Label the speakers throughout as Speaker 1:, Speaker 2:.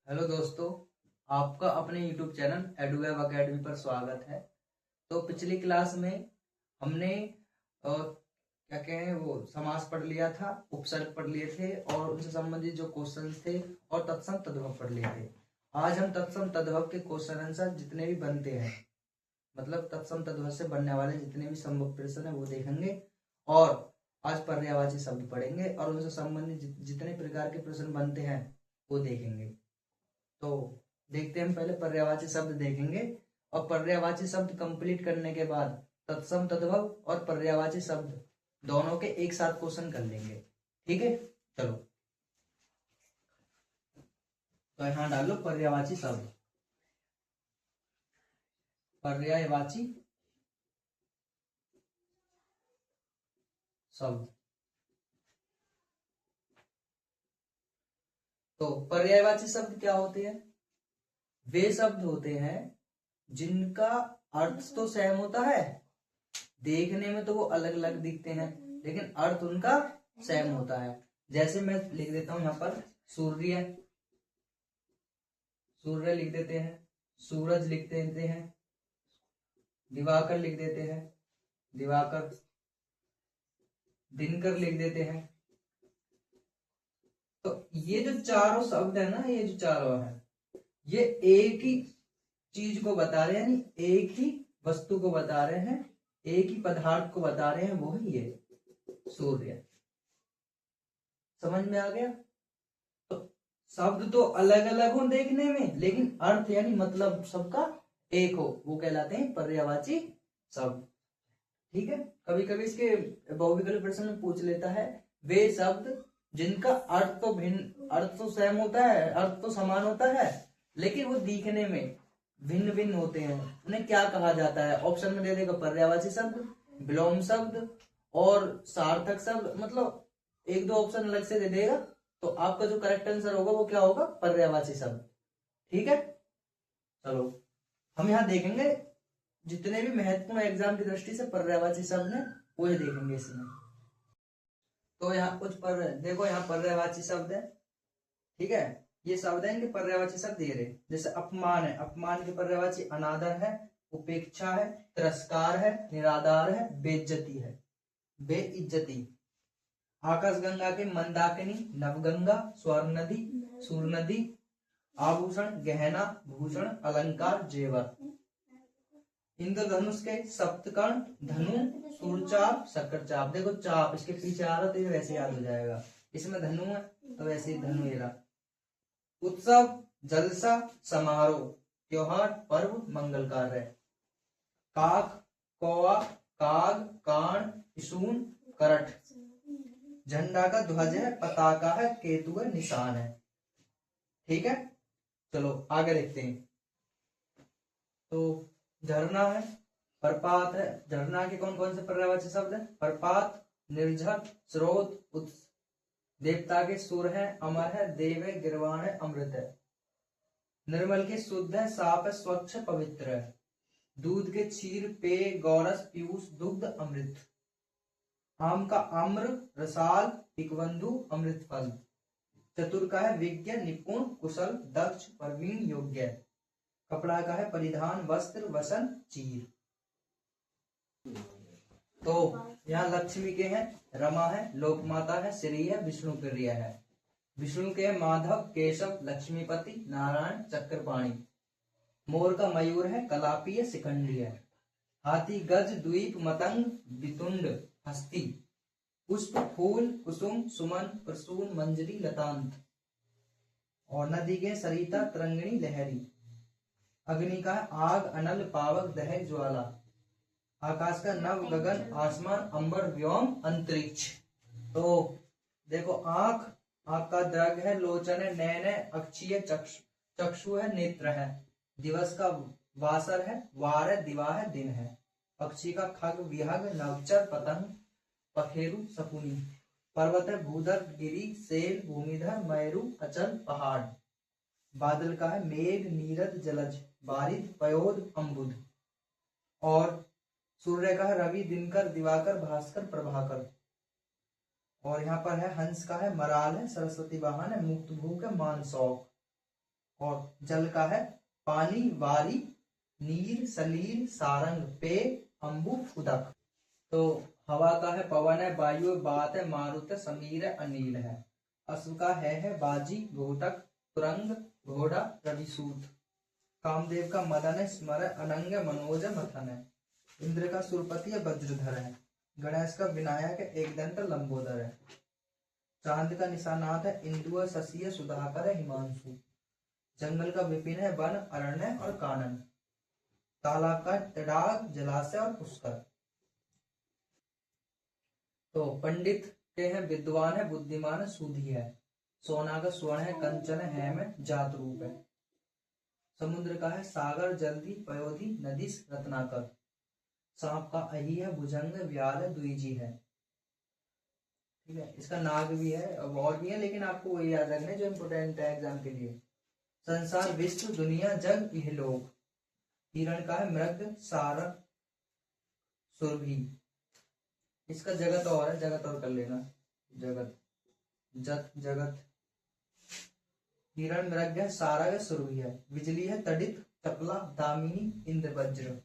Speaker 1: Hello दोस्तों, आपका अपने YouTube चैनल एडुवेब अकेडमी पर स्वागत है। तो पिछली क्लास में हमने क्या कहें वो समास पढ़ लिया था, उपसर्ग पढ़ लिए थे और उनसे संबंधित जो क्वेश्चन थे और तत्सम तद्भव पढ़ लिए थे। आज हम तत्सम तद्भव के क्वेश्चन आंसर जितने भी बनते हैं, मतलब तत्सम तद्भव से बनने वाले जितने भी संभव प्रश्न है वो देखेंगे और आज पर्यायवाची शब्द पढ़ेंगे और उनसे संबंधित जितने प्रकार के प्रश्न बनते हैं वो देखेंगे। तो देखते हैं, हम पहले पर्यायवाची शब्द देखेंगे और पर्यायवाची शब्द कंप्लीट करने के बाद तत्सम तद्भव और पर्यायवाची शब्द दोनों के एक साथ क्वेश्चन कर लेंगे। ठीक है, चलो तो यहां डालो पर्यायवाची शब्द। पर्यायवाची शब्द, तो पर्यायवाची शब्द क्या होते हैं? वे शब्द होते हैं जिनका अर्थ तो सेम होता है, देखने में तो वो अलग अलग दिखते हैं लेकिन अर्थ उनका सेम होता है। जैसे मैं लिख देता हूं यहां पर सूर्य, सूर्य लिख देते हैं, सूरज लिख देते हैं, दिवाकर लिख देते हैं, दिवाकर, दिनकर लिख देते हैं। तो ये जो चारों शब्द है ना, ये जो चारों है ये एक ही चीज को बता रहे हैं, यानी एक ही वस्तु को बता रहे हैं, एक ही पदार्थ को बता रहे हैं, वो ही है सूर्य। समझ में आ गया? तो शब्द तो अलग अलग हो देखने में लेकिन अर्थ यानी मतलब सबका एक हो, वो कहलाते हैं पर्यायवाची शब्द। ठीक है, कभी कभी इसके बहुविकल्प प्रश्न में पूछ लेता है वे शब्द जिनका अर्थ तो भिन्न, अर्थ तो सेम होता है, अर्थ तो समान होता है लेकिन वो दिखने में भिन्न भिन्न होते हैं, उन्हें क्या कहा जाता है? ऑप्शन में दे देगा पर्यायवाची शब्द, विलोम शब्द और सार्थक शब्द। मतलब एक दो ऑप्शन अलग से दे देगा तो आपका जो करेक्ट आंसर होगा वो क्या होगा? पर्यायवाची शब्द। ठीक है, चलो हम यहाँ देखेंगे जितने भी महत्वपूर्ण एग्जाम की दृष्टि से पर्यायवाची शब्द है वो ही देखेंगे इसमें। तो यहाँ कुछ पर देखो, यहाँ पर्यायवाची शब्द है। ठीक है, ये शब्द है इनके पर्यायवाची शब्द ये रहे। जैसे अपमान है, अपमान के पर्यायवाची अनादर है, उपेक्षा है, तिरस्कार है, निरादार है, बेइज्जती है, बेइज्जती। आकाश गंगा के मंदाकिनी, नवगंगा, स्वर्ण नदी, सूर नदी, आभूषण, गहना, भूषण, अलंकार, जेवर। इंद्रधनुष के सप्तकर्ण, धनु, सूरचाप, शक्कर-चाप। देखो चाप इसके पीछे आ रहा तो ये वैसे याद हो जाएगा, इसमें धनु है तो वैसे ही धनु ये रहा। उत्सव, जलसा, समारोह, त्योहार, पर्व, मंगल कार्य। काक, कौवा, काग, कान, इसून, करठ। झंडा का ध्वज है, पताका है, केतु है, निशान है। ठीक है, चलो आगे देखते हैं। तो झरना है, प्रपात है। झरना के कौन कौन से पर्यायवाची शब्द है? प्रपात, निर्झर, स्रोत, उत्स। देवता के सुर है, अमर है, देव है, गिरवाण है, अमृत है। निर्मल के शुद्ध है, साफ है, स्वच्छ, पवित्र है। दूध के क्षीर, पेय, गौरस, पीयूष, दुग्ध, अमृत। आम का आम्र, रसाल, इकबंधु, अमृत फल। चतुर का है विज्ञ, निपुण, कुशल, दक्ष, प्रवीण, योग्य। कपड़ा का है परिधान, वस्त्र, वसन, चीर। तो यहाँ लक्ष्मी के हैं रमा है, लोकमाता है, श्री है, विष्णु प्रिय है। विष्णु के माधव, केशव, लक्ष्मीपति, नारायण, चक्रपाणी। मोर का मयूर है, कलापी है, शिखंडी है। हाथी, गज, द्वीप, मतंग, वितुंड, हस्ती। पुष्प, फूल, कुसुम, सुमन, प्रसून, मंजरी, लतांत। और नदी के सरिता, तरंगिणी, लहरी। अग्नि का है आग, अनल, पावक, दहक, ज्वाला। आकाश का नव, गगन, आसमान, अंबर, व्योम, अंतरिक्ष। तो देखो आंख, आंख का द्रग है, लोचन है, नैन है, अक्षीय, चक्षु है, नेत्र है। दिवस का वासर है, वार है, दिवा है, दिन है। पक्षी का खग, विहग, नवचर, पतंग, पखेरु, शकुनी। पर्वत है भूधर, गिरी, सेल, भूमिधर, मैरू, अचल, पहाड़। बादल का है मेघ, नीरद, जलज, बारिद, पयोद, अम्बुद। और सूर्य का है रवि, दिनकर, दिवाकर, भास्कर, प्रभाकर। और यहाँ पर है हंस का है मराल है, सरस्वती वाहन है, मुक्त भूख है, मानसौक। और जल का है पानी, वारी, नीर, सलील, सारंग, पे, अंबु, उदक। तो हवा का है पवन है, वायु है, बात है, मारुत है, समीर है, अनिल है। अश्व का है बाजी, घोटक, तुरंग, घोड़ा, रविसूत। कामदेव का मदन है, स्मर है, अनंग है, मनोज है, मथन है। इंद्र का सुरपति है, वज्रधर है। गणेश का विनायक है, एक दंत लंबोदर है। चांद का निशानाथ है, इंदु है, शशि है, सुधाकर है, हिमांशु। जंगल का विपिन है, वन, अरण्य और कानन। तालाब का तड़ाग, जलाशय और पुष्कर। तो पंडित के हैं विद्वान है, बुद्धिमान है, सुधी है। सोना का स्वर्ण है, कंचन है, हेम है, जात रूप है। समुद्र का है सागर, जल्दी, पयोधी, नदीस, रत्नाकर। सांप का अही है, भुजंग, व्याल है, द्विजी है। ठीक है, इसका नाग भी है, अब और भी है, लेकिन आपको वही याद रखना है जो इम्पोर्टेंट है एग्जाम के लिए। संसार, विश्व, दुनिया, जग, यह लोग। हिरण का है मृग, सारक, सुरभि। इसका जगत और है, जगत और कर लेना, जगत, जत, जगत। हिरण मृग है, सारग है, सुरभि है। बिजली है, तड़ित, चपला, दामिनी, इंद्र, वज्र।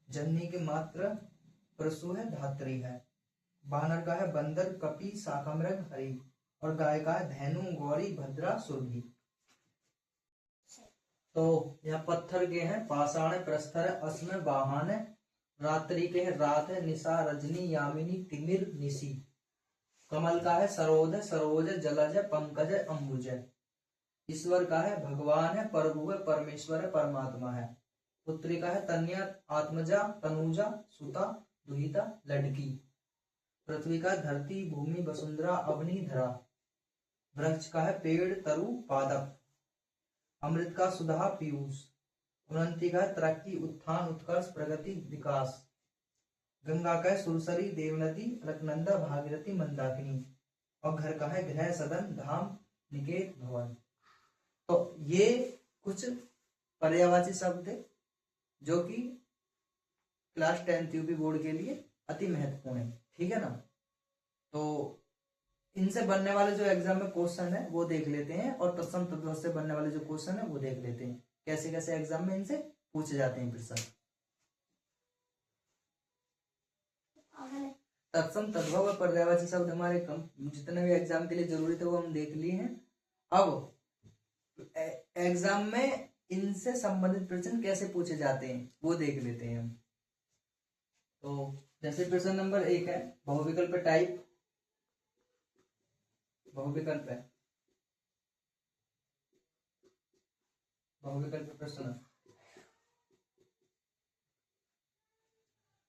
Speaker 1: जननी के मात्र परशु है, धात्री है। बानर का है बंदर, कपि, शाकमृग, हरि। और गाय का है धैनु, गौरी, भद्रा, सुरभि। तो यहाँ पत्थर के हैं पाषाण है, प्रस्तर है, अस्म है, वाहन है। रात्रि के है रात है, निशा, रजनी, यामिनी, तिमिर, निशी। कमल का है सरोज है, सरोज है, जलज है, पंकज है, अंबुज है। ईश्वर का है भगवान है, प्रभु है, परमेश्वर है, परमात्मा है। पुत्री का है तन्या, आत्मजा, तनुजा, सुता, दुहिता, लड़की। पृथ्वी का धरती, भूमि, वसुंधरा, अग्नि, धरा। वृक्ष का है पेड़, तरु, पादप। अमृत का सुधा, पीयूष। उन्नति का है तरक्की, उत्थान, उत्कर्ष, प्रगति, विकास। गंगा का है सुरसरी, देवनदी, अलकनंदा, भागीरथी, मंदाकिनी। और घर का है गृह, सदन, धाम, निकेत, भवन। तो ये कुछ पर्यायवाची शब्द थे जो कि क्लास 10th यूपी बोर्ड के लिए अति महत्वपूर्ण है। ठीक है ना, तो इनसे बनने वाले जो एग्जाम में क्वेश्चन है वो देख लेते हैं, और तत्सम तद्भव से बनने वाले जो क्वेश्चन है वो देख लेते हैं, कैसे कैसे एग्जाम में इनसे पूछे जाते हैं प्रश्न। तत्सम तद्भव और पर्यायवाची शब्द हमारे जितने भी एग्जाम के लिए जरूरी थे वो हम देख लिए हैं। अब एग्जाम में इनसे संबंधित प्रश्न कैसे पूछे जाते हैं वो देख लेते हैं हम। तो जैसे प्रश्न नंबर 1 है, बहुविकल्प टाइप, बहुविकल्प है, बहुविकल्प प्रश्न।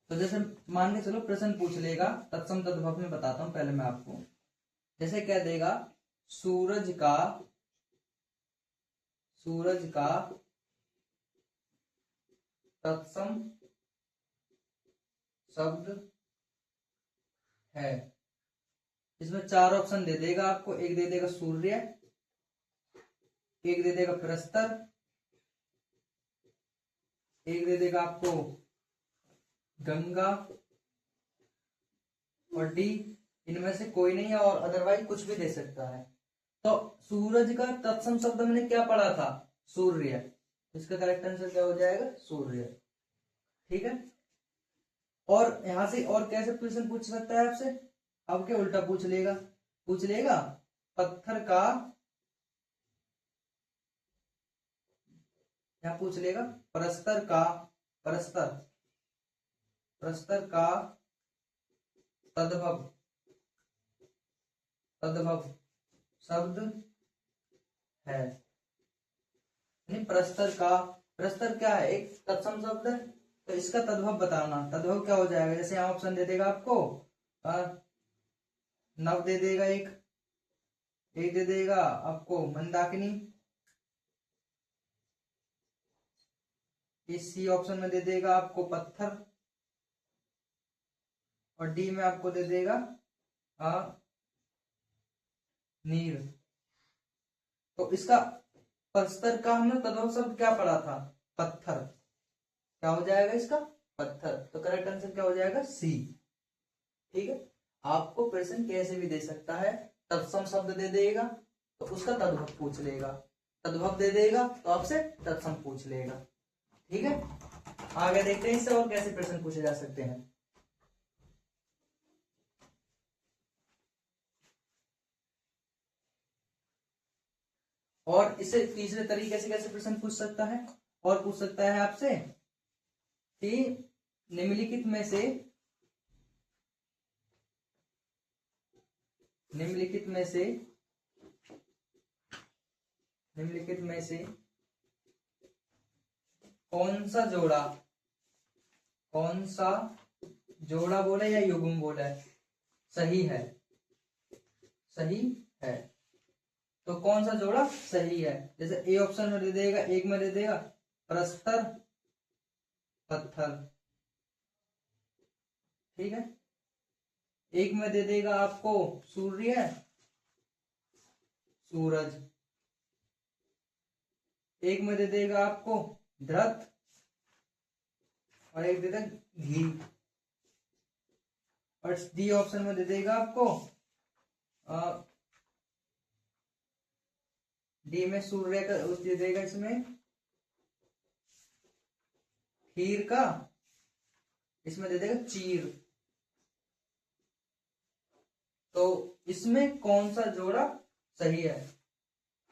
Speaker 1: तो जैसे मान के चलो प्रश्न पूछ लेगा, तत्सम तद्भव में बताता हूं पहले मैं आपको। जैसे क्या देगा, सूरज का तत्सम शब्द है। इसमें 4 ऑप्शन दे देगा आपको, एक दे देगा सूर्य, एक दे देगा प्रस्तर, एक दे देगा आपको गंगा, और डी इनमें से कोई नहीं है, और अदरवाइज कुछ भी दे सकता है। तो सूरज का तत्सम शब्द हमने क्या पढ़ा था, सूर्य। इसका करेक्ट आंसर क्या हो जाएगा, सूर्य। ठीक है, और यहां से और कैसे क्वेश्चन पूछ सकता है आपसे, अब क्या उल्टा पूछ लेगा पत्थर का, यहां पूछ लेगा प्रस्तर का तद्भव शब्द है। प्रस्तर क्या है, एक तत्सम शब्द है, तो इसका तद्भव बताना। तद्भव क्या हो जाएगा, जैसे यहाँ ऑप्शन दे देगा आपको, नव दे देगा, एक दे देगा आपको मंदाकिनी, इस सी ऑप्शन में दे देगा आपको पत्थर, और डी में आपको दे देगा नीर। तो इसका प्रस्तर का हमने तद्भव शब्द क्या पढ़ा था, पत्थर। क्या हो जाएगा इसका, पत्थर। तो करेक्ट आंसर क्या हो जाएगा, सी। ठीक है, आपको प्रश्न कैसे भी दे सकता है, तत्सम शब्द दे देगा तो उसका तद्भव पूछ लेगा, तद्भव दे देगा तो आपसे तत्सम पूछ लेगा। ठीक है, आगे देखते हैं इससे और कैसे प्रश्न पूछे जा सकते हैं। और इसे तीसरे तरीके से कैसे प्रश्न पूछ सकता है, और पूछ सकता है आपसे कि निम्नलिखित में से निम्नलिखित में से कौन सा जोड़ा बोले या युग्म बोले सही है, तो कौन सा जोड़ा सही है। जैसे ए ऑप्शन में दे देगा, एक में दे देगा प्रस्तर पत्थर, ठीक है, एक में दे देगा आपको सूर्य सूरज, एक में दे देगा आपको धृत, और एक दे देगा घी, और डी ऑप्शन में दे देगा आपको डी में सूर्य का दे देगा, इसमें खीर का, इसमें दे देगा चीर। तो इसमें कौन सा जोड़ा सही है,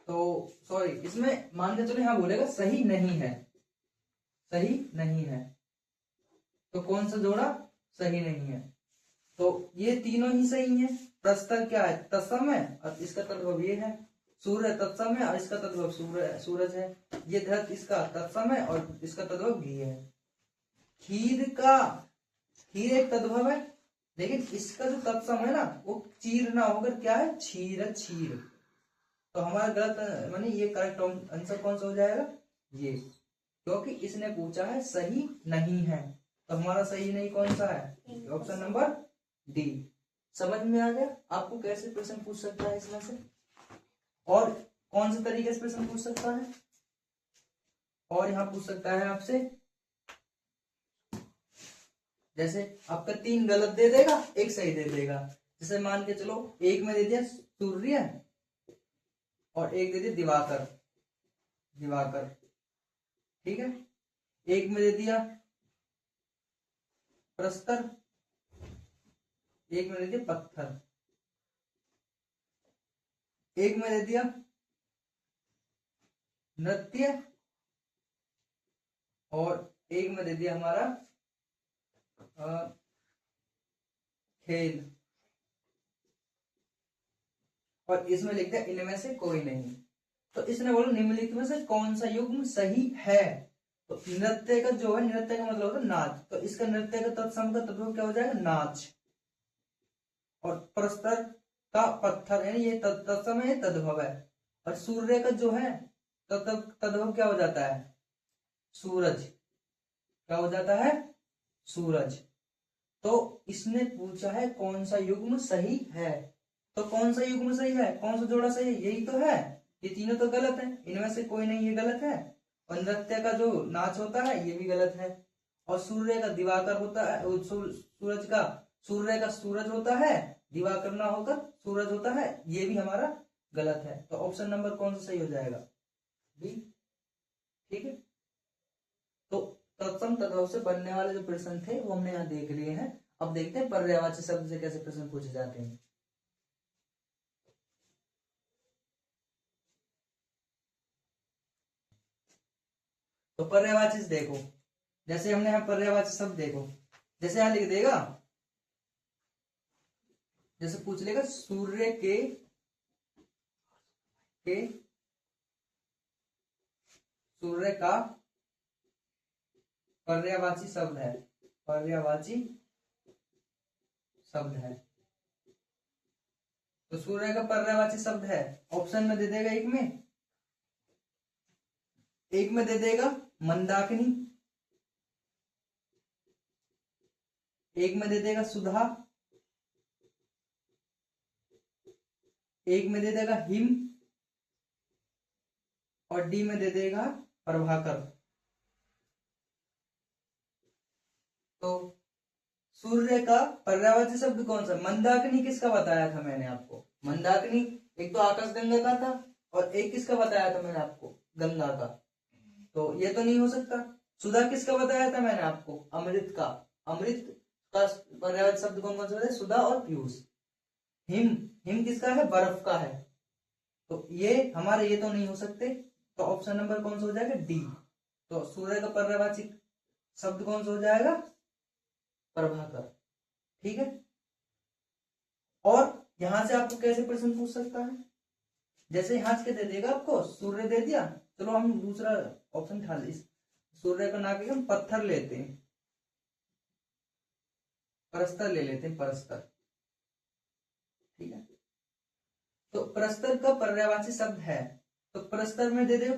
Speaker 1: तो सॉरी इसमें मान के चलो यहां बोलेगा सही नहीं है, तो कौन सा जोड़ा सही नहीं है, तो ये तीनों ही सही है। प्रस्तर क्या है, तत्सम है, और इसका तद्भव ये है। सूर्य तत्सम है और इसका तद्भव सूरज है। ये धृत इसका तत्सम है और इसका तद्भव घी है। खीर एक तद्भव है, लेकिन इसका जो तत्सम है ना वो चीर ना होकर क्या है, क्षीर। तो हमारा गलत माने ये करेक्ट आंसर कौन सा हो जाएगा, ये, क्योंकि इसने पूछा है सही नहीं है, तो हमारा सही नहीं कौन सा है, ऑप्शन नंबर डी। समझ में आ गया आपको कैसे प्रश्न पूछ सकता है इसमें से, और कौन से तरीके से प्रश्न पूछ सकता है। और यहां पूछ सकता है आपसे, जैसे आपका 3 गलत दे देगा, एक सही दे देगा। जैसे मान के चलो एक में दे दिया सूर्य और एक दे दिया दिवाकर, ठीक है, एक में दे दिया प्रस्तर, एक में दे दिया पत्थर, एक में दे दिया नृत्य, और एक में दे दिया हमारा खेल, और इसमें लिख दिया इनमें से कोई नहीं। तो इसने बोला निम्नलिखित में से कौन सा युग्म सही है। तो नृत्य का जो है, नृत्य का मतलब होता है नाच, तो इसका नृत्य का तत्सम का तद्भव क्या हो जाएगा, नाच। और प्रस्तर का पत्थर यानी ये तत्सम है, तद्भव है। और सूर्य का जो है तद्भव क्या हो जाता है, सूरज, क्या हो जाता है, सूरज। तो इसने पूछा है कौन सा युग्म सही है, तो कौन सा युग्म सही है, कौन सा जोड़ा सही है, यही तो है। ये तीनों तो गलत है, इनमें से कोई नहीं, ये गलत है। और नृत्य का जो नाच होता है ये भी गलत है। और सूर्य का दिवाकर होता है, सूर्य का सूरज होता है, दिवाकर ना होकर सूरज होता है, ये भी हमारा गलत है। तो ऑप्शन नंबर कौन सा सही हो जाएगा, बी। ठीक है, तो तत्सम तद्भव से बनने वाले जो प्रश्न थे वो हमने यहाँ देख लिए हैं। अब देखते हैं पर्यायवाची शब्द से कैसे प्रश्न पूछे जाते हैं। तो पर्यायवाची देखो, जैसे हमने यहाँ पर्यायवाची शब्द देखो, जैसे यहाँ लिख देगा, जैसे पूछ लेगा सूर्य के सूर्य का पर्यायवाची शब्द है, पर्यायवाची शब्द है। तो सूर्य का पर्यायवाची शब्द है, ऑप्शन में दे देगा, एक में दे देगा मंदाकिनी, एक में दे देगा सुधा, एक में दे देगा हिम, और डी में दे देगा प्रभाकर। तो सूर्य का पर्यायवाची शब्द कौन सा, मंदाकिनी किसका बताया था मैंने आपको, मंदाकिनी एक तो आकाशगंगा का था, और एक किसका बताया था मैंने आपको, गंगा का, तो ये तो नहीं हो सकता। सुधा किसका बताया था मैंने आपको, अमृत का। अमृत का पर्यायवाची शब्द कौन कौन से है, सुधा और पीयूष। हिम, हिम किसका है, बर्फ का है, तो ये हमारे ये तो नहीं हो सकते, तो ऑप्शन नंबर कौन सा हो जाएगा, डी। तो सूर्य का पर्यायवाची शब्द कौन सा हो जाएगा, प्रभाकर। ठीक है, और यहां से आपको कैसे प्रश्न पूछ सकता है, जैसे यहां से दे देगा आपको, सूर्य दे दिया, चलो हम दूसरा ऑप्शन उठा ले, सूर्य का ना के हम पत्थर लेते हैं, परस्तर ले लेते हैं, परस्तर। ठीक है, तो परस्तर का पर्यायवाची शब्द है, तो परस्तर में दे दे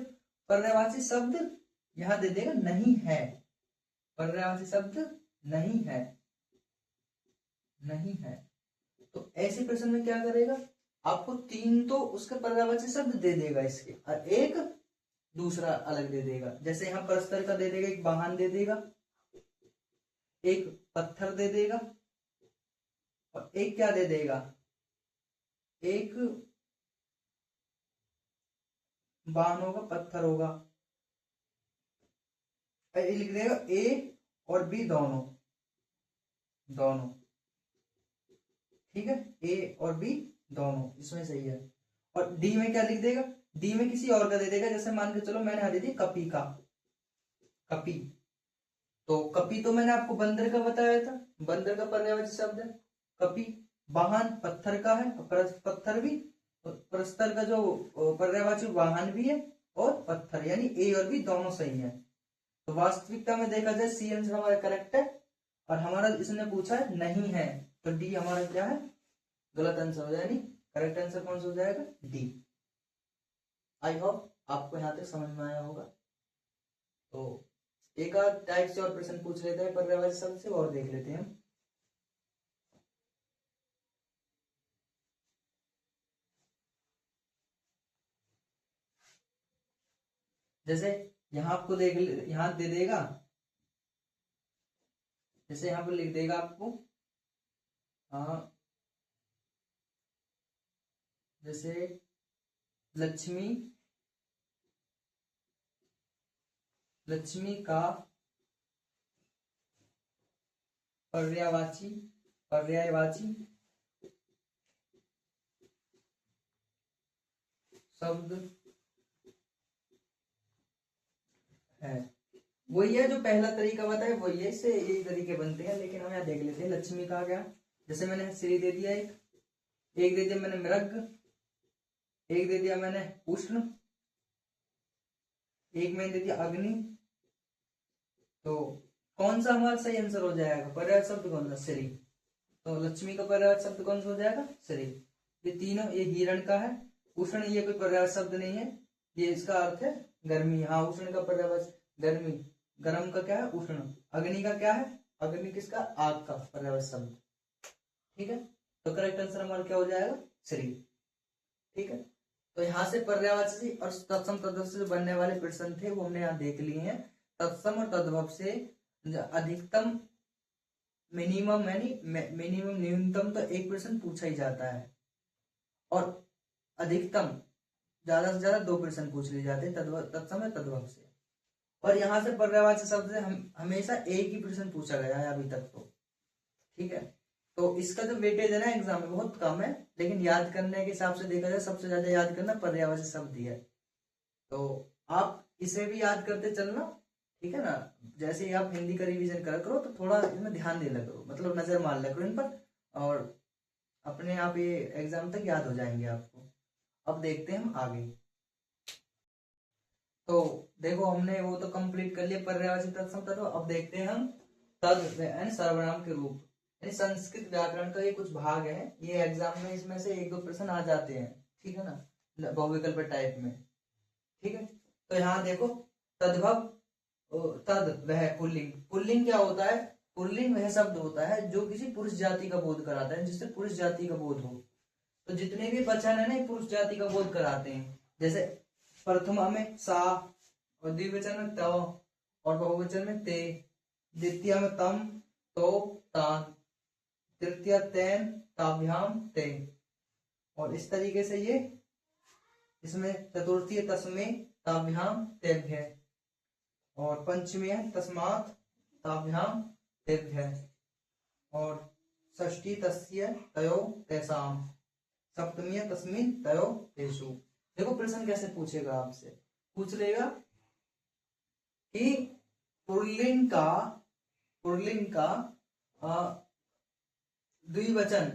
Speaker 1: पर्यायवाची शब्द, यहां दे देगा नहीं है, पर्यायवाची शब्द नहीं है, नहीं है। तो ऐसे प्रश्न में क्या करेगा, आपको तीन तो उसका पर्यायवाची शब्द दे देगा इसके, और एक दूसरा अलग दे देगा। जैसे यहाँ परस्तर का दे देगा, एक वाहन दे देगा, एक पत्थर दे देगा, और एक क्या दे देगा, एक वाहन होगा, पत्थर होगा, लिख देगा ए और बी दोनों, दोनों। ठीक है, ए और बी दोनों इसमें सही है। और डी में क्या लिख देगा, डी में किसी और का दे देगा, जैसे मान के चलो मैंने दे दी कपी का, कपी, तो कपी तो मैंने आपको बंदर का बताया था, बंदर का पर्यायवाची शब्द है कपी। वाहन पत्थर का है, पत्थर भी, प्रस्तर का जो पर्यायवाची वाहन भी है और पत्थर, यानी ए और बी दोनों सही है। तो वास्तविकता में देखा जाए सी आंसर हमारा करेक्ट है, और हमारा इसने पूछा है नहीं है, तो डी हमारा क्या है, गलत आंसर हो जाएगा, करेक्ट आंसर कौन सा हो जाएगा, डी। आई होप आपको यहाँ तक समझ में आया होगा। तो एक आध टाइप से और प्रश्न पूछ लेते हैं पर्यायवाची शब्द से, और देख लेते हैं हम। जैसे यहाँ आपको देख, यहाँ दे देगा, जैसे यहाँ पर लिख देगा आपको, जैसे लक्ष्मी, लक्ष्मी का पर्यायवाची, पर्यायवाची शब्द है, वही है जो पहला तरीका बताया, वही है, इससे यही तरीके बनते हैं, लेकिन हम यहाँ देख लेते हैं लक्ष्मी का क्या। जैसे मैंने श्री दे दिया, एक दे दिया मैंने मृग, एक दे दिया मैंने उष्ण, एक मैंने दे दिया अग्नि, तो कौन सा हमारा सही आंसर हो जाएगा, पर्यायवाची शब्द कौन सा, श्री। तो लक्ष्मी का पर्यायवाची शब्द कौन सा हो जाएगा, श्री। ये तीनों, ये हिरण का है, उष्ण ये कोई पर्यायवाची शब्द नहीं है, ये इसका अर्थ है गर्मी, हाँ उष्ण का पर्यायवाची गर्मी, गर्म का क्या है उष्ण, अग्नि का क्या है, अग्नि किसका, आग का पर्यायवाची शब्द। ठीक है, तो करेक्ट आंसर हमारा क्या हो जाएगा, श्री। ठीक है, तो यहाँ से पर्यायवाची और तत्सम तद्भव से बनने वाले प्रश्न थे वो हमने यहाँ देख लिए हैं। तत्सम और तद्भव से अधिकतम, मिनिमम यानी मिनिमम न्यूनतम तो एक प्रश्न पूछा ही जाता है, और अधिकतम ज्यादा से ज्यादा दो प्रश्न पूछ लिए जाते हैं तत्सम या तद्भव से। और यहाँ से पर्यायवाची शब्द से हमेशा एक ही प्रश्न पूछा गया है अभी तक तो। ठीक है, तो इसका जो वेटेज है ना एग्जाम में बहुत कम है, लेकिन याद करने के हिसाब से देखा जाए सबसे ज्यादा याद करना पर्यायवाची शब्द ही है, तो आप इसे भी याद करते चलना। ठीक है ना, जैसे ही आप हिंदी का रिवीजन करा करो तो थोड़ा इसमें ध्यान दे लिया करो, मतलब नजर मार लिया करो इन पर, और अपने आप ये एग्जाम तक याद हो जाएंगे आपको। अब देखते हैं हम आगे। तो देखो हमने वो तो कंप्लीट कर लिया पर्यायवाची तत्सम तत्व। अब देखते हैं हम तद यानी सर्वनाम के रूप, यानी संस्कृत व्याकरण का ये कुछ भाग है, ये एग्जाम में इसमें से एक दो प्रश्न आ जाते हैं। ठीक है ना, बहुविकल्प टाइप में। ठीक है, तो यहाँ देखो तद्भव, तद वह पुल्लिंग, पुल्लिंग क्या होता है, पुल्लिंग वह शब्द होता है जो किसी पुरुष जाति का बोध कराता है, जिससे पुरुष जाति का बोध हो। तो जितने भी वचन है ना पुरुष जाति का बोध कराते हैं, जैसे प्रथमा में सा, और द्विवचन में त, और बहुवचन में ते, द्वितीय में तम, तो, तान, तृतीय तेन, ताभ्याम ते, और इस तरीके से ये इसमें चतुर्थी है तस्मै ताभ्याम तेभ्य, और पंचमी है तस्मात् ताभ्याम तेभ्य, और षष्ठी तस्य तयो तेषाम, सप्तमी है तस्मिन् तयो तेषु। देखो प्रश्न कैसे पूछेगा आपसे, पूछ लेगा कि पुल्लिंग का द्विवचन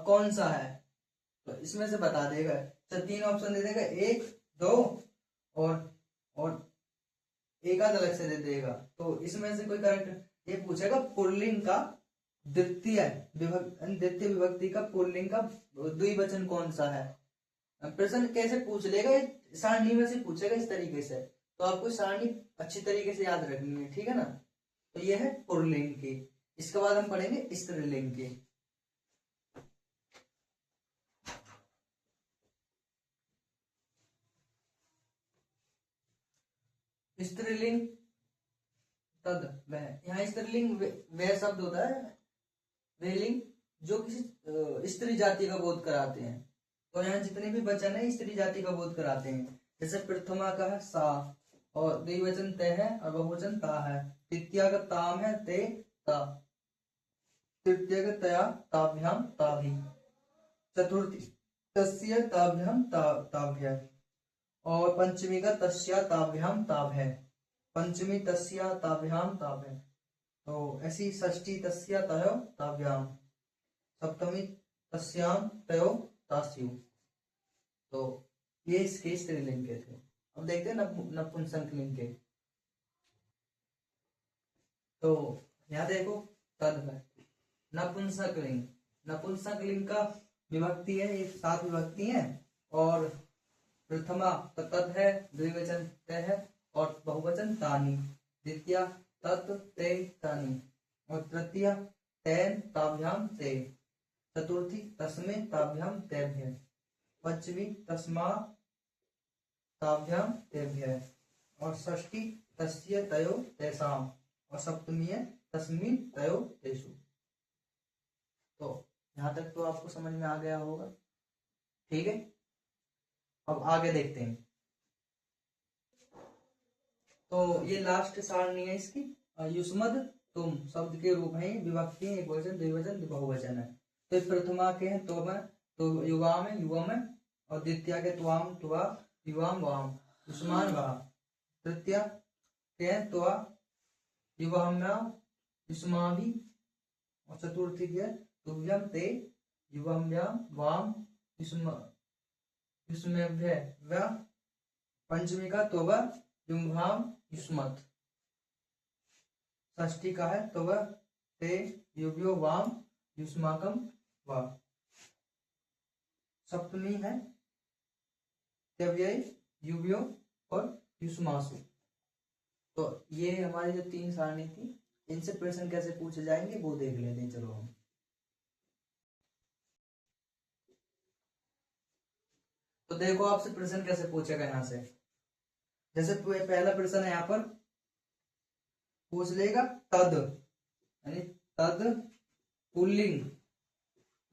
Speaker 1: कौन सा है, तो इसमें से बता देगा। तो 3 ऑप्शन दे देगा, 1 2 और एक आध अलग से दे देगा। तो इसमें से कोई करेक्ट ये पूछेगा पुल्लिंग का द्वितीय विभक्ति का पुल्लिंग का द्विवचन कौन सा है। प्रश्न कैसे पूछ लेगा, सारणी में से पूछेगा इस तरीके से, तो आपको सारणी अच्छी तरीके से याद रखनी है, ठीक है ना। तो ये है पुल्लिंग की। इसके बाद हम पढ़ेंगे स्त्रीलिंग की। स्त्रीलिंग तद वह, यहाँ स्त्रीलिंग वह शब्द होता है, वे लिंग जो किसी स्त्री जाति का बोध कराते हैं। तो यहाँ जितने भी वचन है स्त्री जाति का बोध कराते हैं। जैसे प्रथमा का है सा, और द्विवचन ते है और बहुवचन ता है। तृतीया का ताम है ते ता, तृतीय का तया ताभ्याम ताभि, चतुर्थी तस्य ताभ्याम ताभ्य, और पंचमी का तस्या ताभ्याम ताभ्य, पंचमी तस्या ताभ्याम ताभ्य। तो ऐसी षष्ठी तस्या तयो ताभ्याम, सप्तमी तस्याम तयो तास्यु। तो ये इसके स्त्रीलिंग के थे। अब देखते हैं नपुंसक लिंग के। तो यहाँ देखो तद है नपुंसक लिंग। नपुंसक लिंग का विभक्ति है, ये 7 विभक्ति है, और प्रथमा तद है, द्विवचन ते है, और बहुवचन तानी, द्वितीय तत् ते तानी, और तृतीय तेन ताभ्याम ते, चतुर्थी तस्मै ताभ्याम तेभ्य, पंचमी तस्मा ताभ्याम तेभ्य, और षष्ठी तस्य तयो तेषाम, और सप्तमी है तस्मिन् तयो तेषु। तो यहां तक तो आपको समझ में आ गया होगा, ठीक है। अब आगे देखते हैं। तो ये लास्ट सारणी है इसकी। युष्मद तुम शब्द के रूप है, विभक्ति है, एक वचन द्विवचन बहुवचन है। तो प्रथमा के हैं तो में, तो युवाम है युवम है, और द्वितीय के त्वाम त्वा, युवाम वाम, युष्मान वाह, तृतीय के हैं त्वा युवाम्याम युष्माभि, और चतुर्थी के तुभ्यम ते युवाम्याम वाम युष्मेभ्य व, पंचमी का तोवा युम्भाम युष्मत, षष्ठी का है तोवा ते युव्यो वाम युष्माकम वा, सप्तमी है त्यव्यय युव्यो और युष्मासु। तो ये हमारी जो 3 सारणी थी, इनसे प्रश्न कैसे पूछे जाएंगे वो देख लेते हैं। चलो हम तो देखो आपसे प्रश्न कैसे पूछेगा यहाँ से। जैसे पहला प्रश्न है, यहाँ पर पूछ लेगा तद, यानी तद पुल्लिंग,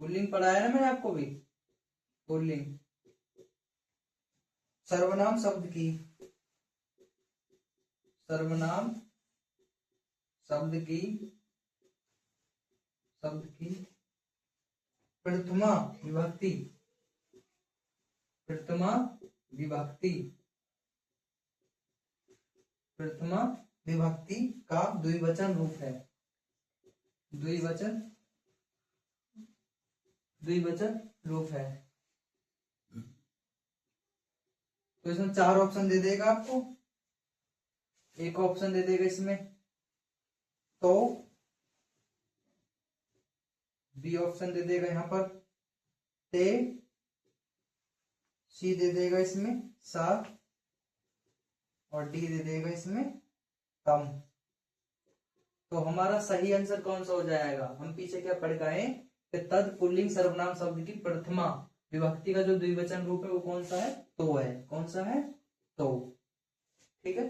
Speaker 1: पुल्लिंग पढ़ाया ना मैंने आपको भी, पुल्लिंग सर्वनाम शब्द की, सर्वनाम शब्द की प्रथमा विभक्ति, प्रथमा विभक्ति का द्विवचन रूप है, द्विवचन रूप है। तो इसमें 4 ऑप्शन दे देगा आपको। एक ऑप्शन दे देगा इसमें तो, बी ऑप्शन दे देगा यहाँ पर ते, सी दे देगा इसमें सा, और डी दे देगा इसमें तम। तो हमारा सही आंसर कौन सा हो जाएगा? हम पीछे क्या पढ़ गए कि तद पुल्लिंग सर्वनाम शब्द की प्रथमा विभक्ति का जो द्विवचन रूप है वो कौन सा है? तो है। कौन सा है? तो। ठीक है।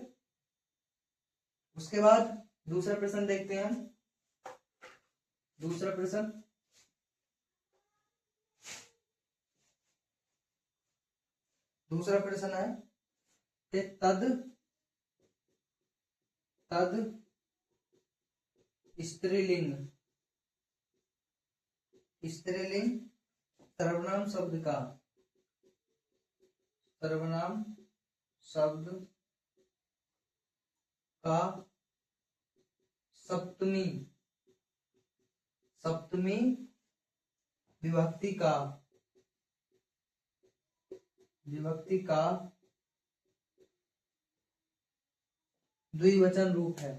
Speaker 1: उसके बाद दूसरा प्रश्न देखते हैं हम। दूसरा प्रश्न, दूसरा प्रश्न है कि तद स्त्रीलिंग सर्वनाम शब्द का सप्तमी विभक्ति का द्विवचन रूप है।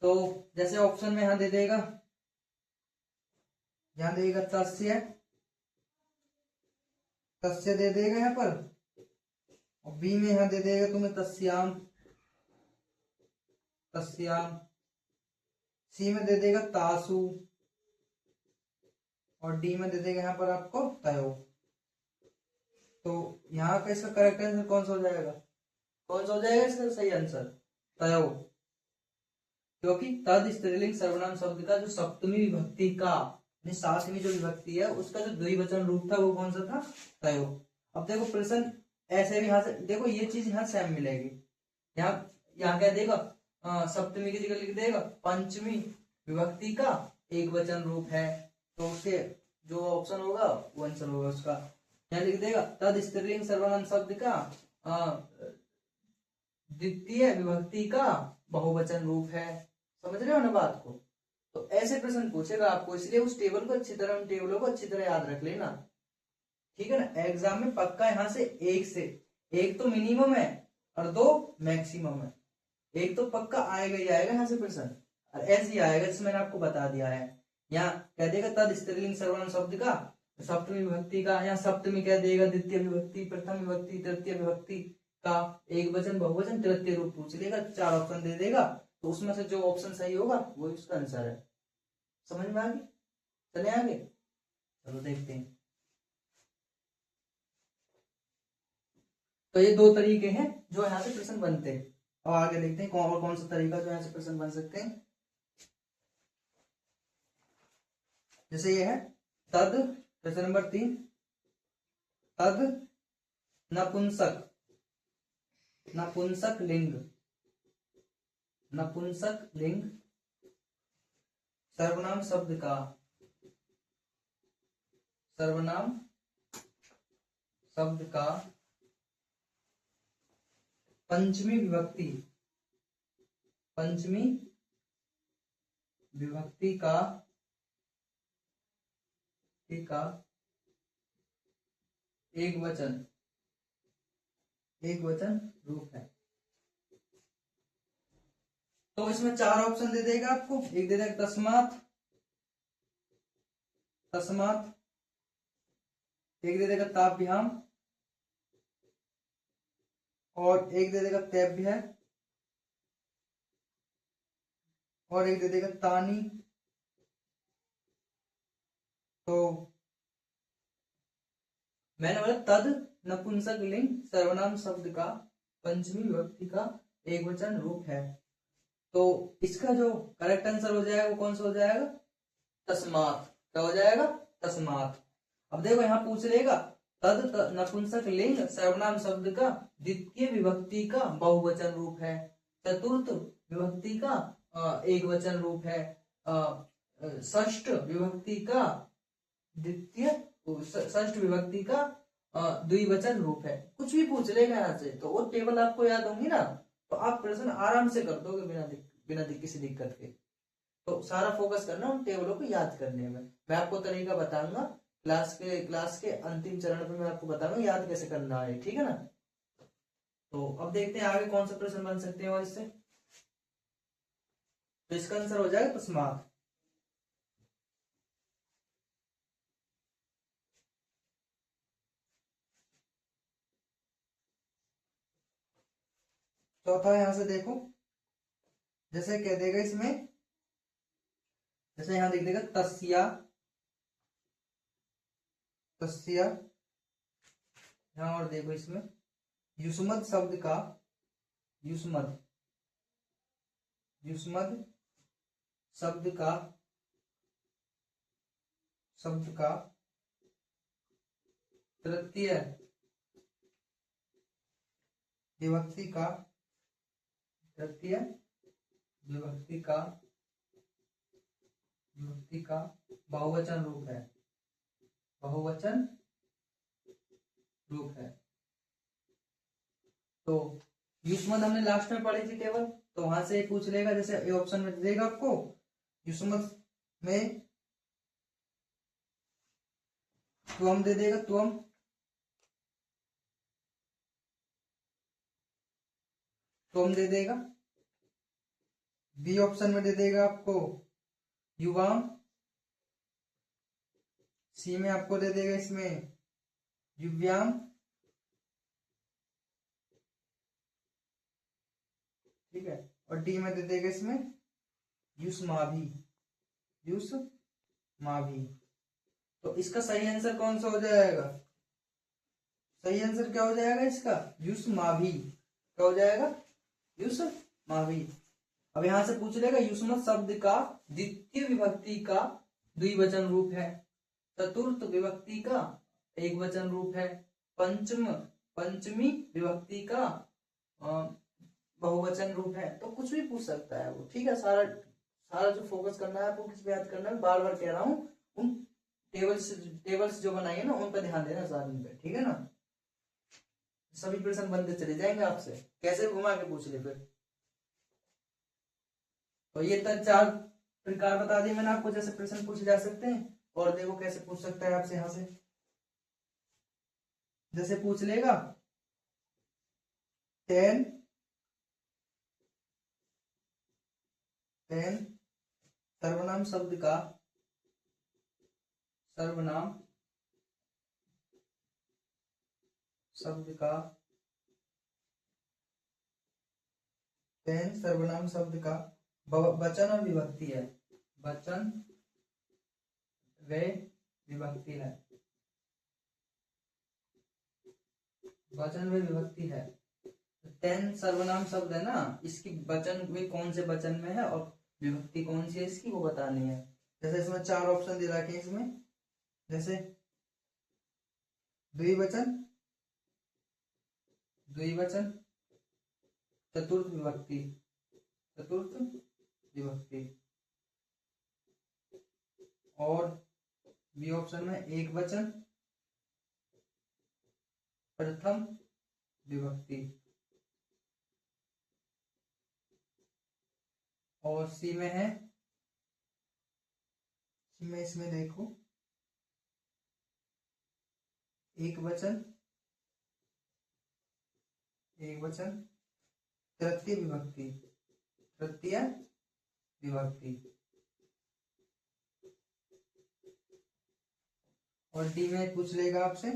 Speaker 1: तो जैसे ऑप्शन में यहां दे देगा, तस्य दे देगा यहाँ पर, और बी में यहां दे देगा तुम्हें तस्याम, सी में दे देगा तासु, और डी में दे देगा यहाँ पर आपको तयो। तो यहाँ का इसका करेक्ट आंसर कौन सा हो जाएगा? इसका सही आंसर तयो, क्योंकि तद स्त्रीलिंग सर्वनाम शब्द का जो सप्तमी विभक्ति का, सातवीं जो विभक्ति है उसका जो द्विवचन रूप था वो कौन सा था? तयो। अब देखो प्रश्न ऐसे भी यहाँ से देखो, ये चीज यहाँ सेम मिलेगी। यहाँ क्या देगा? सप्तमी की जगह लिख देगा पंचमी विभक्ति का एक वचन रूप है, तो उसके जो ऑप्शन होगा वो आंसर होगा उसका। यहाँ लिख देगा तद स्त्रीलिंग सर्वनाम शब्द का द्वितीय विभक्ति का बहुवचन रूप है। समझ रहे हो ना बात को? तो ऐसे प्रश्न पूछेगा आपको, इसलिए उस टेबल को अच्छी तरह, उन टेबलों को अच्छी तरह याद रख लेना, ठीक है ना? एग्जाम में पक्का यहाँ से एक तो मिनिमम है और 2 मैक्सिमम है। एक तो पक्का आएगा ही आएगा यहाँ से प्रश्न, और ऐसे ही आएगा जिसमें मैंने आपको बता दिया है। यहाँ कह देगा तद स्त्रीलिंग सर्वनाम शब्द का सप्तमी विभक्ति का, यहाँ सप्तमी कह देगा द्वितीय विभक्ति, प्रथम विभक्ति, तृतीय विभक्ति का एक वचन, बहुवचन, तृतीय रूप पूछ लेगा, 4 ऑप्शन दे देगा, तो उसमें से जो ऑप्शन सही होगा वो उसका आंसर है। समझ में आ गई? चले आगे, चलो देखते हैं। तो ये 2 तरीके हैं जो यहाँ से प्रश्न बनते हैं, और आगे देखते हैं कौन सा तरीका जो यहाँ से प्रश्न बन सकते हैं। जैसे ये है तद, प्रश्न नंबर 3, तद नपुंसक लिंग सर्वनाम शब्द का पंचमी विभक्ति का एक वचन रूप है। तो इसमें 4 ऑप्शन दे देगा आपको। एक दे देगा तस्मात, एक दे देगा ताभ्याम, और एक दे देगा तेभ्य, और एक दे देगा तानी। तो मैंने बोला तद नपुंसक लिंग सर्वनाम शब्द का पंचमी विभक्ति का एक वचन रूप है, तो इसका जो करेक्ट आंसर हो जाएगा वो कौन सा हो जाएगा? तस्मात। क्या हो जाएगा? तस्मात। अब देखो यहाँ पूछ लेगा तद नपुंसक लिंग सर्वनाम शब्द का द्वितीय विभक्ति का बहुवचन रूप है, चतुर्थ विभक्ति का एक वचन रूप है, षष्ठ विभक्ति का द्विवचन रूप है। कुछ भी पूछ लेगा यहाँ से, तो वो टेबल आपको याद होंगी ना, तो आप प्रश्न आराम से कर दोगे बिना किसी दिक्कत के। तो सारा फोकस करना उन टेबलों को याद करने में। मैं आपको तरीका बताऊंगा क्लास के अंतिम चरण पे, मैं आपको बताऊंगा याद कैसे करना है, ठीक है ना? तो अब देखते हैं आगे कौन सा प्रश्न बन सकते हैं और इससे। तो इसका आंसर हो जाएगा तस्मात। चौथा यहां से देखो, जैसे कह देगा इसमें, जैसे यहां लिख देगा तस्या, यहां और देखो इसमें युष्मद शब्द का युष्मद शब्द का शब्द का तृतीय विभक्ति का तृतीय विभक्ति का बहुवचन रूप है, बहुवचन रूप है। तो युष्मत हमने लास्ट में पढ़ी थी टेबल, तो वहां से पूछ लेगा, जैसे ये ऑप्शन में देगा आपको युष्मत में त्वम दे देगा, त्वम, त्वम दे देगा। बी ऑप्शन में दे देगा आपको युवाम। सी में आपको दे देगा इसमें युव्याम, ठीक है। और डी में दे देगा इसमें युष्माभि, युष्माभि। तो इसका सही आंसर कौन सा हो जाएगा? सही आंसर क्या हो जाएगा इसका? युष्माभि। क्या हो जाएगा? युष्माभि। अब यहां से पूछ लेगा युष्मत शब्द का द्वितीय विभक्ति का द्विवचन रूप है, चतुर्थ विभक्ति का एक वचन रूप है, पंचमी विभक्ति का बहुवचन रूप है। तो कुछ भी पूछ सकता है वो, ठीक है। सारा जो फोकस करना है आपको, किस पे याद करना है, बार बार कह रहा हूँ, उन टेबल्स जो बनाई है ना उन पर ध्यान देना सारे पे, ठीक है ना। सभी प्रश्न बनते चले जाएंगे आपसे, कैसे घुमा के पूछ ले फिर। तो ये तक 4 प्रकार बता दिए मैंने आपको, जैसे प्रश्न पूछे जा सकते हैं। और देखो कैसे पूछ सकता है आपसे, यहां से जैसे पूछ लेगा 10 सर्वनाम शब्द का, सर्वनाम शब्द का 10 सर्वनाम शब्द का वचन और विभक्ति है, वचन व विभक्ति है, वचन व विभक्ति है। 10 सर्वनाम शब्द है ना, इसकी वचन में कौन से वचन में है और विभक्ति कौन सी है इसकी, वो बतानी है। जैसे इसमें 4 ऑप्शन दे रखे हैं इसमें, जैसे द्विवचन, द्विवचन, चतुर्थ विभक्ति, चतुर्थ विभक्ति, और बी ऑप्शन में एक वचन, प्रथम विभक्ति, और सी में है, सी में इसमें देखो एक वचन, एक वचन, तृतीय विभक्ति, तृतीय विभक्ति, और डी में पूछ लेगा आपसे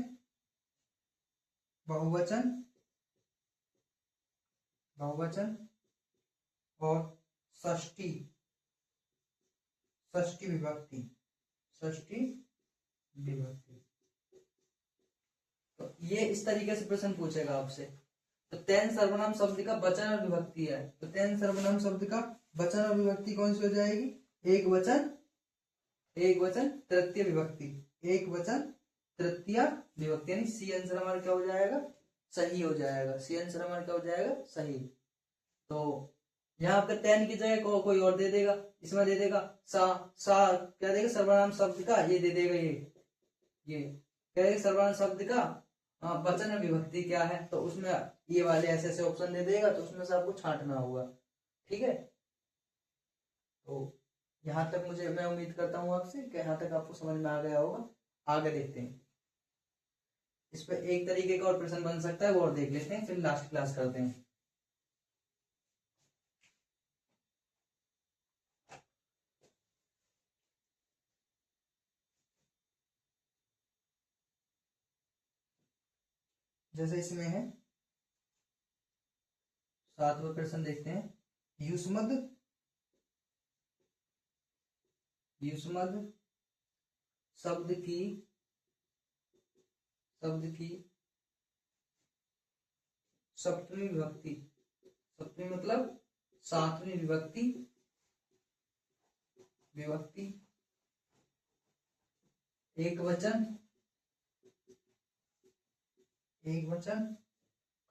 Speaker 1: बहुवचन, बहुवचन और षष्ठी, षष्ठी विभक्ति, षष्ठी विभक्ति। तो ये इस तरीके से प्रश्न पूछेगा आपसे। तो 10 सर्वनाम शब्द का वचन और विभक्ति है, तो 10 सर्वनाम शब्द का वचन और विभक्ति कौन सी हो जाएगी? एक वचन, एक वचन, तृतीय विभक्ति, एक वचन, तृतीय विभक्ति, यानी सी आंसर हमारा क्या हो जाएगा? सही हो जाएगा। सी आंसर हमारा क्या हो जाएगा? सही। तो यहाँ पे 10 की जगह कोई और दे देगा, इसमें दे देगा सा क्या देगा? सर्वनाम शब्द का ये दे देगा, ये क्या देगा? सर्वनाम शब्द का वचन और विभक्ति क्या है, तो उसमें ये वाले ऐसे ऐसे ऑप्शन दे देगा, तो उसमें से आपको छांटना होगा, ठीक है। तो यहाँ तक मैं उम्मीद करता हूँ आपसे कि यहाँ तक आपको समझ में आ गया होगा। आगे देखते हैं, इस पर एक तरीके का और प्रश्न बन सकता है, वो और देख लेते हैं, फिर लास्ट क्लास करते हैं। जैसे इसमें है 7वां प्रश्न देखते हैं, युष्मद, युष्मद शब्द की सप्तमी विभक्ति, सप्तमी मतलब 7वीं विभक्ति, विभक्ति एक वचन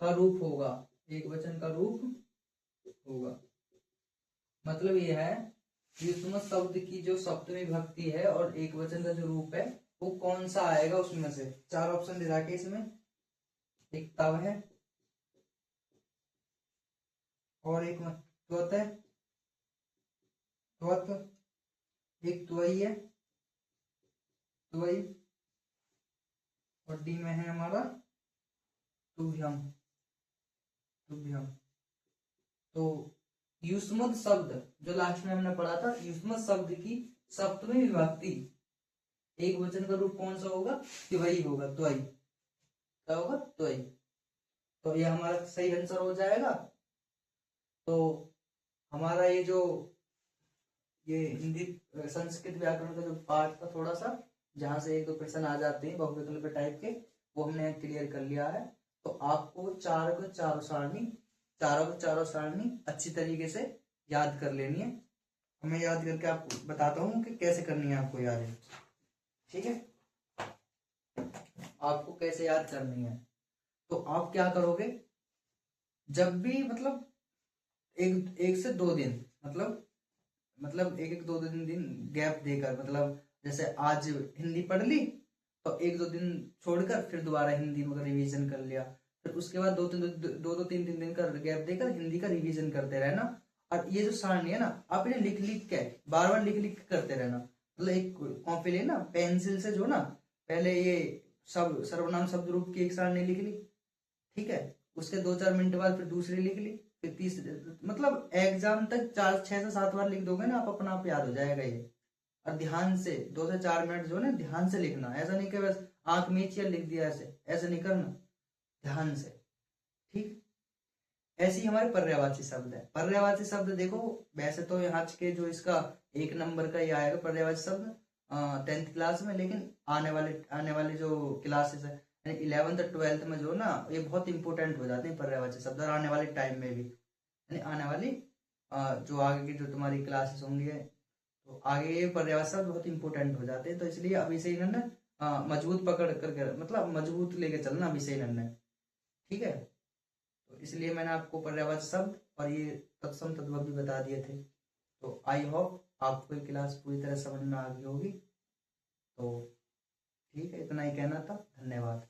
Speaker 1: का रूप होगा, एक वचन का रूप होगा। मतलब ये है युष्म शब्द की जो सप्तमी विभक्ति है और एक वचन का जो रूप है वो कौन सा आएगा उसमें से। चार ऑप्शन दे रखे इसमें, एक तव है और एक त्वत है, त्वत, एक त्वई है, त्वई, और डी में है हमारा तुभ्यम, तुभ्यम। तो युष्मद शब्द जो लास्ट में हमने पढ़ा था, युष्मद शब्द की सप्तमी विभक्ति एक वचन का रूप कौन सा होगा, त्वई होगा, त्वई, क्या होगा, त्वई। तो ये हमारा सही आंसर हो जाएगा। तो हमारा ये जो ये हिंदी संस्कृत व्याकरण का जो पार्ट था थोड़ा सा, जहां से एक दो क्वेश्चन आ जाते हैं बहुविकल्प टाइप के, वो हमने क्लियर कर लिया है। तो आपको चारों को चारों सारणी अच्छी तरीके से याद कर लेनी है। मैं याद करके आपको बताता हूँ कि कैसे करनी है आपको याद, ठीक है, आपको कैसे याद करनी है। तो आप क्या करोगे, जब भी मतलब एक से दो दिन मतलब एक दो दिन गैप देकर, मतलब जैसे आज हिंदी पढ़ ली तो एक दो दिन छोड़कर फिर दोबारा हिंदी में रिवीजन कर लिया, फिर उसके बाद दो तीन दिन का गैप देकर हिंदी का रिवीजन करते रहना। और ये जो सारणी है ना, आप इन्हें लिख के बार बार लिख करते रहना। मतलब एक कॉपी लेना पेंसिल से, जो ना पहले ये सब सर्वनाम शब्द रूप की एक सारणी लिख ली, ठीक है, उसके 2-4 मिनट बाद फिर दूसरी लिख ली, फिर तीसरी, मतलब एग्जाम तक 6 से 7 बार लिख दोगे ना आप, अपना आप याद हो जाएगा ये। और ध्यान से 2 से 4 मिनट जो है ना ध्यान से लिखना, ऐसा नहीं कि बस आंख मीचिए लिख दिया, ऐसे नहीं करना, ध्यान से, ठीक। ऐसे ही हमारे पर्यायवाची शब्द है। पर्यायवाची शब्द देखो, वैसे तो आज के जो इसका 1 नंबर का ये आएगा पर्यायवाची शब्द 10th क्लास में, लेकिन आने वाले जो क्लासेस है 11th और 12th में जो ना, ये बहुत इंपॉर्टेंट हो जाते हैं पर्यायवाची शब्द, और आने वाले टाइम में भी, यानी आने वाली जो आगे की जो तुम्हारी क्लासेस होंगी, तो आगे ये पर्यायवाची शब्द बहुत इंपॉर्टेंट हो जाते हैं। तो इसलिए अभी से इन्होंने मजबूत पकड़ करके, मतलब मजबूत लेके चलना अभी से इन्होंने, ठीक है। तो इसलिए मैंने आपको पर्यायवाची शब्द और ये तत्सम तद्भव भी बता दिए थे। तो आई होप आपको ये क्लास पूरी तरह समझ में आ गई होगी। तो ठीक है, इतना ही कहना था, धन्यवाद।